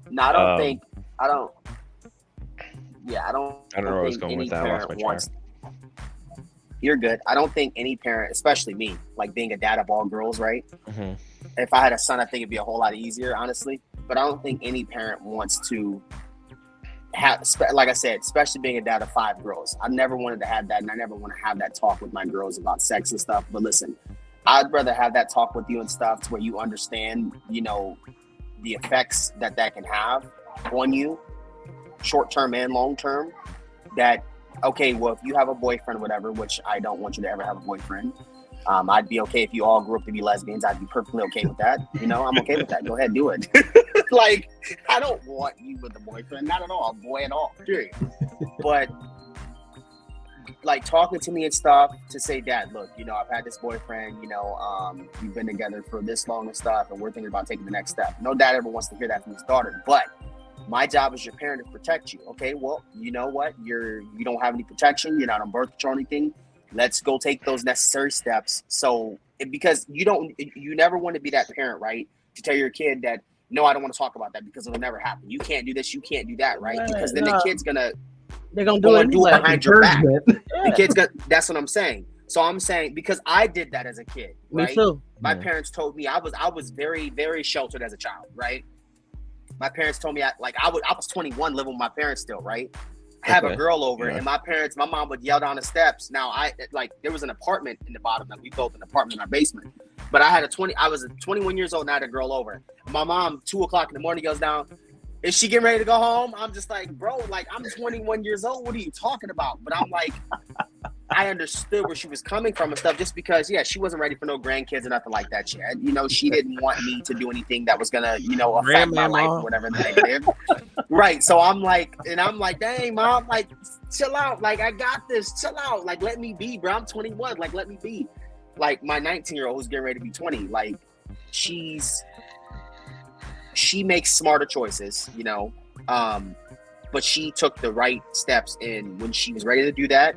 no, I don't think. I don't. Yeah, I don't. I don't know where I was going with that. I lost my track. You're good. I don't think any parent, especially me, like being a dad of all girls, right? Mm-hmm. If I had a son, I think it'd be a whole lot easier, honestly. But I don't think any parent wants to have, like I said, especially being a dad of 5 girls. I never wanted to have that, and I never want to have that talk with my girls about sex and stuff. But listen, I'd rather have that talk with you and stuff to where you understand, you know, the effects that can have on you, short term and long term. That, okay, well, if you have a boyfriend or whatever, which I don't want you to ever have a boyfriend, I'd be okay if you all grew up to be lesbians. I'd be perfectly okay with that. You know, I'm okay with that. Go ahead, do it. Like, I don't want you with a boyfriend, not at all, a boy at all, period. But like talking to me and stuff to say, Dad, look, you know, I've had this boyfriend, you know, we've been together for this long and stuff, and we're thinking about taking the next step. No dad ever wants to hear that from his daughter, but my job as your parent is to protect you. Okay, well, you know what? You don't have any protection. You're not on birth control or anything. Let's go take those necessary steps. So, because you never want to be that parent, right? To tell your kid that, no, I don't want to talk about that because it'll never happen. You can't do this. You can't do that, right? Because then the kid's they're gonna do it behind your back. The kid's gonna. That's what I'm saying. So I'm saying, because I did that as a kid. Right? Me too. My parents told me I was very, very sheltered as a child, right? My parents told me I was 21 living with my parents still, right? Have a girl over, and my mom would yell down the steps. Now there was an apartment in the bottom, like we built an apartment in our basement. But I was 21 years old and I had a girl over. My mom, 2:00 in the morning, goes down. Is she getting ready to go home? I'm just like, bro, like, I'm 21 years old. What are you talking about? But I'm like, I understood where she was coming from and stuff, just because, yeah, she wasn't ready for no grandkids or nothing like that yet. You know, she didn't want me to do anything that was gonna, you know, affect my life or whatever negative. Right. So I'm like, dang, Mom, like, chill out. Like, I got this. Chill out. Like, let me be, bro. I'm 21. Like, let me be. Like, my 19-year-old who's getting ready to be 20, like, she makes smarter choices, you know, but she took the right steps, and when she was ready to do that,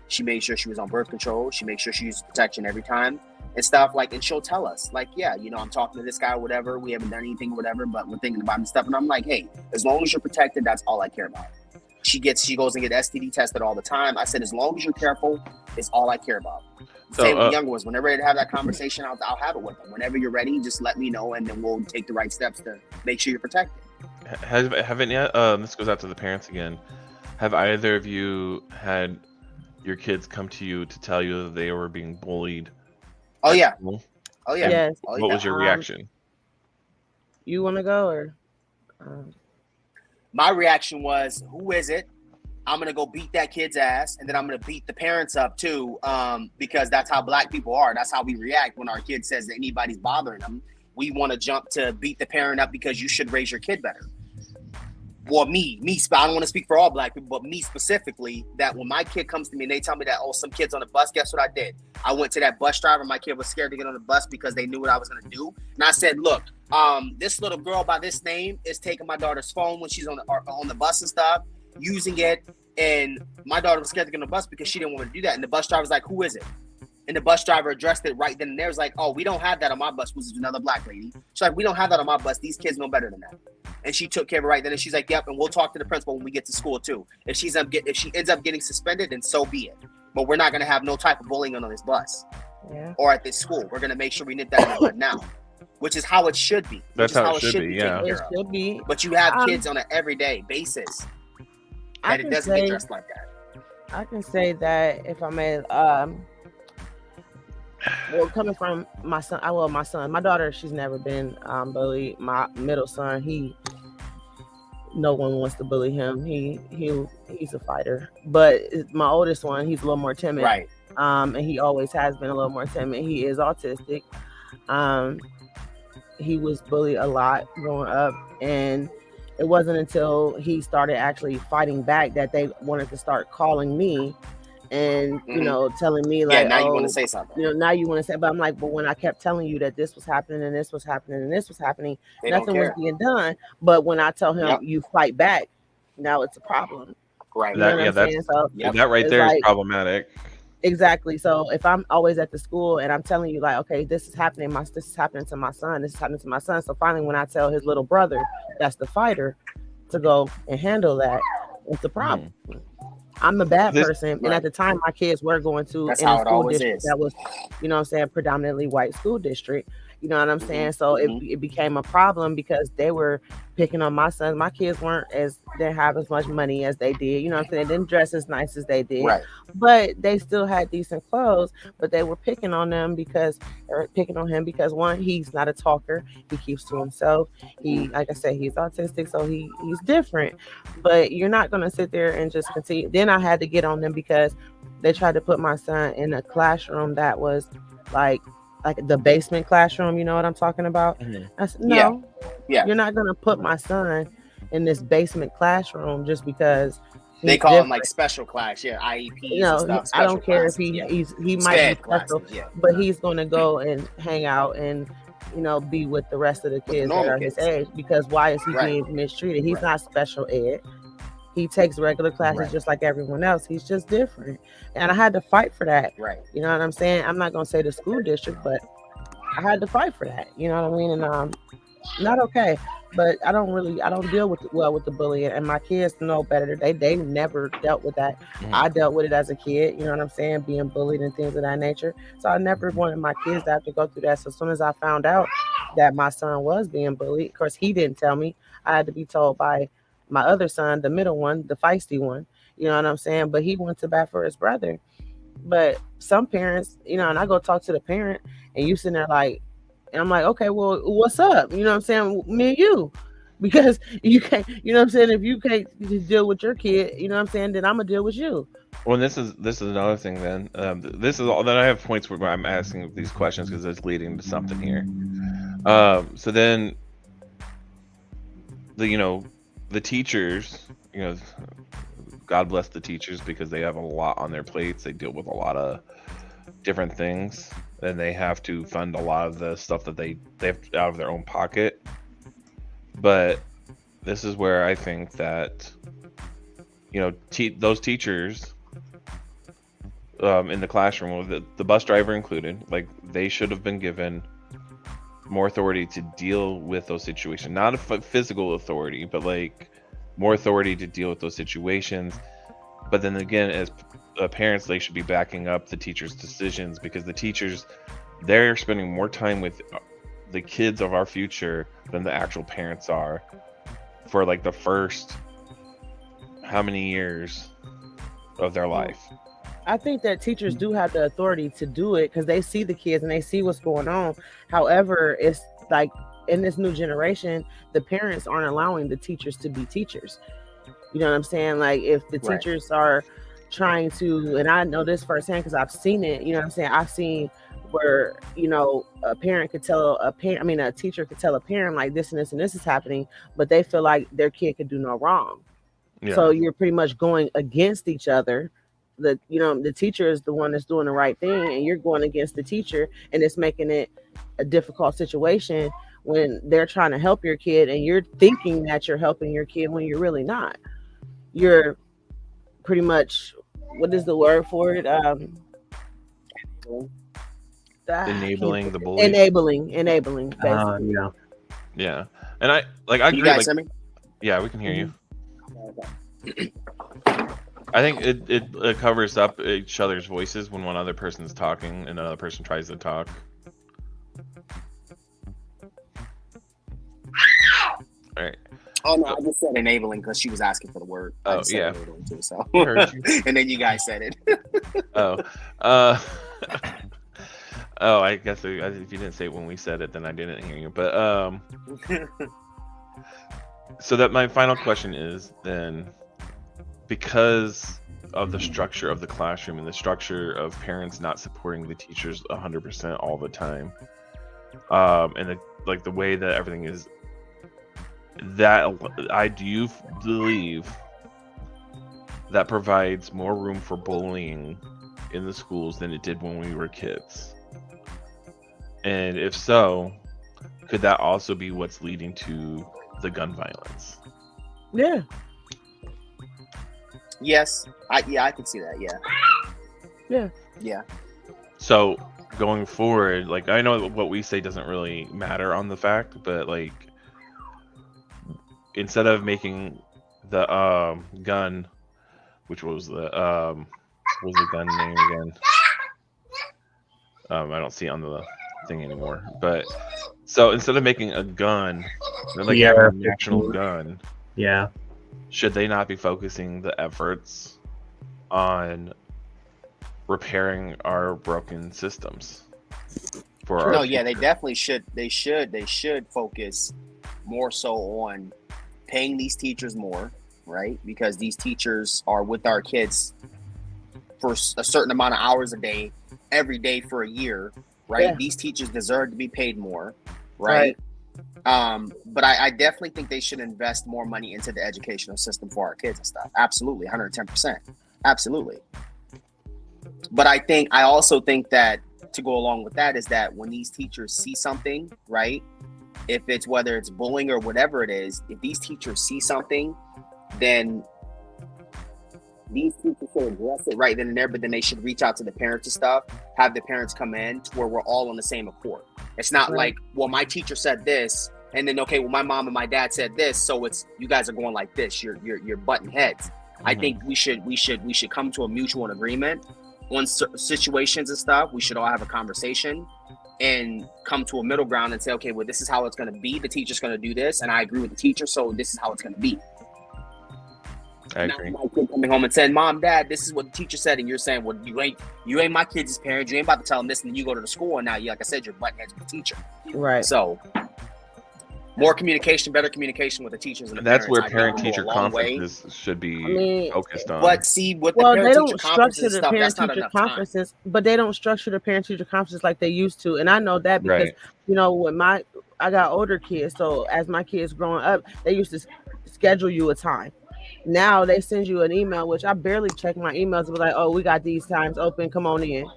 she made sure she was on birth control. She made sure she used protection every time and stuff, like, and she'll tell us, like, yeah, you know, I'm talking to this guy or whatever, we haven't done anything or whatever, but we're thinking about it and stuff. And I'm like, hey, as long as you're protected, that's all I care about. She goes and get STD tested all the time. I said, as long as you're careful, it's all I care about. Same with the younger ones. Whenever they're ready to have that conversation, I'll have it with them. Whenever you're ready, just let me know, and then we'll take the right steps to make sure you're protected. Haven't yet? This goes out to the parents again. Have either of you had your kids come to you to tell you that they were being bullied? Oh yeah. Oh yeah. Yes. What was your reaction? You want to go or? My reaction was, who is it? I'm going to go beat that kid's ass, and then I'm going to beat the parents up too, because that's how Black people are. That's how we react when our kid says that anybody's bothering them. We want to jump to beat the parent up because you should raise your kid better. Well, me, I don't want to speak for all Black people, but me specifically, that when my kid comes to me and they tell me that, oh, some kid's on the bus, guess what I did? I went to that bus driver. My kid was scared to get on the bus because they knew what I was going to do. And I said, look, this little girl by this name is taking my daughter's phone when she's on the bus and stuff. using it, and my daughter was scared to get on the bus because she didn't want to do that. And the bus driver was like, "Who is it?" And the bus driver addressed it right then and there. Was like, "Oh, we don't have that on my bus." Was another black lady. She's like, "We don't have that on my bus. These kids know better than that." And she took care of it right then. And she's like, "Yep." And we'll talk to the principal when we get to school too. If she ends up getting suspended, then so be it. But we're not going to have no type of bullying on this bus or at this school. We're going to make sure we nip that in the bud now, which is how it should be. That's how it should be. Yeah, it should be. But you have kids on an everyday basis that it doesn't get dressed like that. I can say that if I may, well, coming from my son, my daughter, she's never been bullied. My middle son, no one wants to bully him. He's a fighter. But my oldest one, he's a little more timid. Right. And he always has been a little more timid. He is autistic. He was bullied a lot growing up, and it wasn't until he started actually fighting back that they wanted to start calling me and telling me like, now you want to say something. Now you want to say, but I'm like, but when I kept telling you that this was happening and this was happening and this was happening, nothing was being done. But when I tell him you fight back, now it's a problem. Right. That right there is problematic. Exactly. So if I'm always at the school and I'm telling you like, okay, this is happening to my son, this is happening to my son. So finally, when I tell his little brother, that's the fighter, to go and handle that, it's a problem. I'm a bad person. And at the time, my kids were going to a school district that was, predominantly white school district. You know what I'm saying? So it became a problem because they were picking on my son. My kids didn't have as much money as they did. You know what I'm saying? They didn't dress as nice as they did. Right. But they still had decent clothes. But they were picking on him because one, he's not a talker. He keeps to himself. Like I said, he's autistic, so he's different. But you're not gonna sit there and just continue. Then I had to get on them because they tried to put my son in a classroom that was like the basement classroom, you know what I'm talking about? I said, no, you're not going to put my son in this basement classroom just because they call him like special class, IEPs and stuff. I don't care if he might be special, but he's going to go and hang out and be with the rest of the kids that are his age, because why is he being mistreated? He's not special ed. He takes regular classes just like everyone else. He's just different. And I had to fight for that. Right. You know what I'm saying? I'm not going to say the school district, but I had to fight for that. You know what I mean? And not okay. But I don't deal with the bullying. And my kids know better. They never dealt with that. I dealt with it as a kid. You know what I'm saying? Being bullied and things of that nature. So I never wanted my kids to have to go through that. So as soon as I found out that my son was being bullied, of course, he didn't tell me. I had to be told by my other son, the middle one, the feisty one, you know what I'm saying? But he went to bat for his brother. But some parents, and I go talk to the parent, and you sitting there like, and I'm like, okay, well, what's up? You know what I'm saying? Me and you. Because you can't, you know what I'm saying? If you can't just deal with your kid, you know what I'm saying, then I'm going to deal with you. Well, this is another thing then. This is all that I have points where I'm asking these questions because it's leading to something here. So then, the teachers, God bless the teachers because they have a lot on their plates. They deal with a lot of different things, and they have to fund a lot of the stuff that they have out of their own pocket. But this is where I think that, those teachers in the classroom, the bus driver included, like they should have been given more authority to deal with those situations. Not a physical authority, but like more authority to deal with those situations. But then again, as parents, they should be backing up the teachers' decisions, because the teachers, they're spending more time with the kids of our future than the actual parents are for like the first how many years of their life. I think that teachers do have the authority to do it because they see the kids and they see what's going on. However, it's like in this new generation, the parents aren't allowing the teachers to be teachers. You know what I'm saying? Like if the teachers are trying to, and I know this firsthand because I've seen it, you know what I'm saying? I've seen where, a parent could tell a teacher could tell a parent like this and this and this is happening, but they feel like their kid could do no wrong. Yeah. So you're pretty much going against each other. The teacher is the one that's doing the right thing, and you're going against the teacher, and it's making it a difficult situation when they're trying to help your kid and you're thinking that you're helping your kid when you're really not. you're pretty much, what is the word for it? Enabling the bullies. Enabling, basically. Yeah. Yeah, and I Can agree. you guys Like, hear me? yeah, we can hear you. I think it covers up each other's voices when one other person's talking and another person tries to talk. All right. Oh no, I just said enabling because she was asking for the word. I Oh, just said yeah. enabling too, so. Heard you. And then you guys said it. Oh, I guess if you didn't say it when we said it, then I didn't hear you. But so that my final question is then, because of the structure of the classroom and the structure of parents not supporting the teachers 100% all the time, and the way that everything is, that I do believe that provides more room for bullying in the schools than it did when we were kids. And if so, could that also be what's leading to the gun violence? Yeah. Yes, I can see that. Yeah. So going forward, like, I know what we say doesn't really matter on the fact, but like, instead of making the gun, which was the gun name again? I don't see it on the thing anymore. But so instead of making a gun, like having a national gun, Yeah. should they not be focusing the efforts on repairing our broken systems? No, yeah, they definitely should. They should focus more so on paying these teachers more, right? Because these teachers are with our kids for a certain amount of hours a day, every day for a year, right? Yeah. These teachers deserve to be paid more, right? But I definitely think they should invest more money into the educational system for our kids and stuff. Absolutely, 110%. Absolutely. But I also think that to go along with that is that when these teachers see something, right? If it's whether it's bullying or whatever it is, if these teachers see something, then these teachers should address it right then and there, but then they should reach out to the parents and stuff, have the parents come in to where we're all on the same accord. It's not like, well, my teacher said this, and then, okay, well, my mom and my dad said this, so it's, you guys are going like this, you're butting heads. Mm-hmm. I think we should come to a mutual agreement on situations and stuff. We should all have a conversation and come to a middle ground and say, okay, well, this is how it's going to be. The teacher's going to do this, and I agree with the teacher, so this is how it's going to be. I agree. Not my kid coming home and saying, Mom, Dad, this is what the teacher said, and you're saying, well, you ain't my kid's parents. You ain't about to tell them this, and then you go to the school, and now, like I said, you're butting heads with the teacher. Right. So, more communication, better communication with the teachers and the that's parents. where parent-teacher conferences should be focused on. But see, with the parent-teacher conferences and stuff, that's not enough time. But they don't structure the parent-teacher conferences like they used to, and I know that because you know, when I got older kids, so as my kids growing up, they used to schedule you a time. Now they send you an email, which I barely check my emails. It was like, oh, we got these times open. Come on in.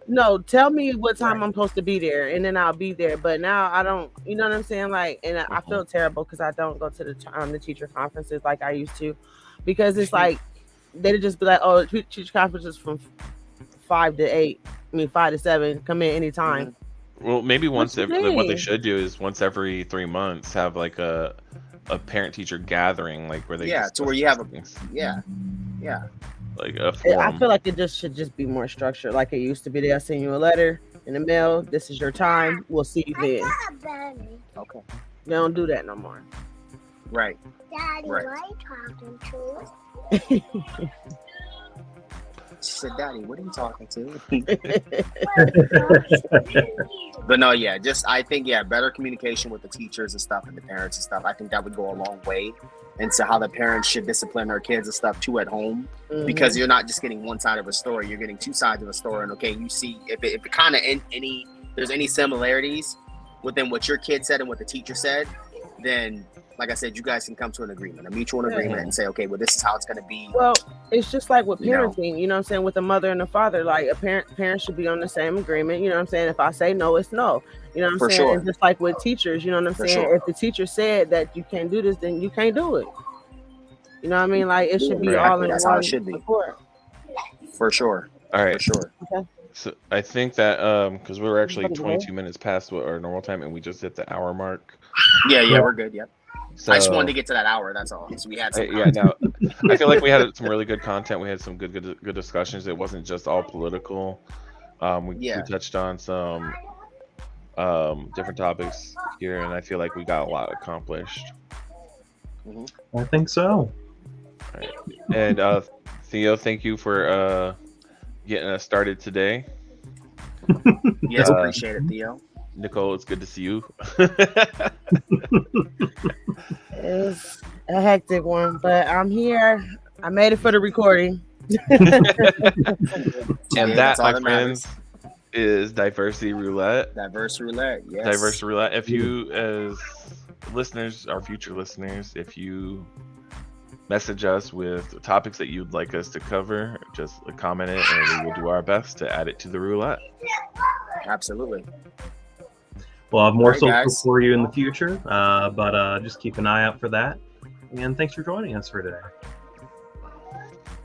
No, tell me what time I'm supposed to be there, and then I'll be there. But now I don't, you know what I'm saying? Like, and I feel terrible because I don't go to the teacher conferences like I used to, because it's like they'd just be like, oh, teacher conferences from 5 to 7. Come in anytime. Mm-hmm. Well, maybe what they should do is once every 3 months have like a parent-teacher gathering, like where they to where you have like a forum. I feel like it should just be more structured like it used to be. They'll send you a letter in the mail. This is your time. We'll see you then. Okay. They don't do that no more. Right. Daddy, what are you talking to? She said, Daddy, what are you talking to? But no, yeah, I think, better communication with the teachers and stuff and the parents and stuff. I think that would go a long way into how the parents should discipline their kids and stuff too at home, because you're not just getting one side of a story, you're getting two sides of a story. And okay, you see if it kind of there's any similarities within what your kid said and what the teacher said, then like I said, you guys can come to an agreement, a mutual agreement, and say, okay, well, this is how it's going to be. Well, it's just like with parenting, you know what I'm saying, with the mother and the father, like parents should be on the same agreement. You know what I'm saying? If I say no, it's no. You know what I'm saying? Sure. And just like with teachers, you know what I'm saying? Sure. If the teacher said that you can't do this, then you can't do it. You know what I mean? Like it should be Right. all in That's how one it should be. report. For sure. All right. For sure. Okay. So I think that because we were actually Okay. 22 minutes past what our normal time, and we just hit the hour mark. Yeah, we're good. Yep. So I just wanted to get to that hour. That's all. So we had some. yeah. Now I feel like we had some really good content. We had some good discussions. It wasn't just all political. We touched on some different topics here, and I feel like we got a lot accomplished. I think so. All right. And Theo, thank you for getting us started today. Yes, appreciate it, Theo. Nicole, it's good to see you. It's a hectic one, but I'm here. I made it for the recording. And Yeah, that, that's all my that friends, is Diversity Roulette. Diverse Roulette. Yes. Diverse Roulette. If you, as listeners, our future listeners, if you message us with topics that you'd like us to cover, just comment it, and we will do our best to add it to the roulette. Absolutely. We'll have more All right, social guys. for you in the future, but just keep an eye out for that. And thanks for joining us for today.